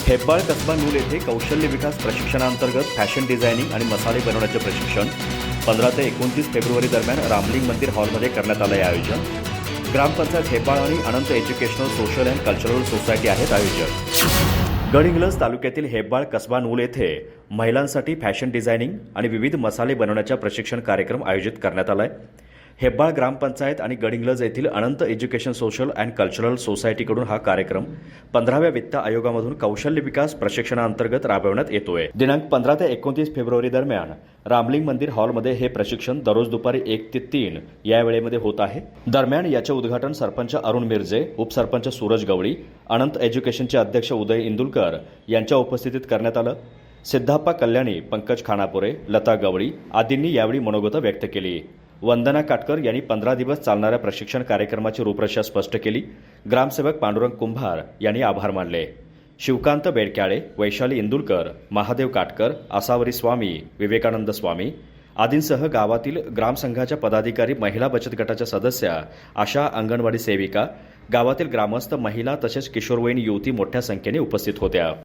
हेब्बाळ कसबा नूल येथे कौशल्य विकास प्रशिक्षणांतर्गत fashion designing आणि मसाले बनवण्याचे प्रशिक्षण 15 ते 29 फेब्रुवारी दरम्यान रामलिंग मंदिर हॉलमध्ये करण्यात आलं. आयोजन ग्रामपंचायत हेब्बाळ आणि Anant educational social and cultural society आहेत. आयोजक गडहिंग्लज तालुक्यातील हेब्बाळ कसबा नूल येथे महिलांसाठी फॅशन डिझायनिंग आणि विविध मसाले बनवण्याचा प्रशिक्षण कार्यक्रम आयोजित करण्यात आला आहे. हेब्बाळ ग्रामपंचायत आणि गडहिंग्लज येथील अनंत एज्युकेशन सोशल अँड कल्चरल सोसायटीकडून हा कार्यक्रम 15व्या वित्त आयोगामधून कौशल्य विकास प्रशिक्षणाअंतर्गत राबवण्यात येतोय. दिनांक 15 ते 29 फेब्रुवारी दरम्यान रामलिंग मंदिर हॉलमध्ये हे प्रशिक्षण दररोज दुपारी 1 ते 3 या वेळेमध्ये होत आहे. दरम्यान याचे उद्घाटन सरपंच अरुण मिरजे, उपसरपंच सूरज गवळी, अनंत एज्युकेशनचे अध्यक्ष उदय इंदुलकर यांच्या उपस्थितीत करण्यात आलं. सिद्धाप्पा कल्याणी, पंकज खानापुरे, लता गवळी आदींनी यावेळी मनोगत व्यक्त केली. वंदना काटकर यांनी 15 दिवस चालणाऱ्या प्रशिक्षण कार्यक्रमाची रूपरेषा स्पष्ट केली. ग्रामसेवक पांडुरंग कुंभार यांनी आभार मानले. शिवकांत बेडक्याळे, वैशाली इंदुलकर, महादेव काटकर, आसावरी स्वामी, विवेकानंद स्वामी आदींसह गावातील ग्रामसंघाच्या पदाधिकारी, महिला बचत गटाच्या सदस्या, आशा, अंगणवाडी सेविका, गावातील ग्रामस्थ, महिला तसेच किशोरवयीन युवती मोठ्या संख्येने उपस्थित होत्या.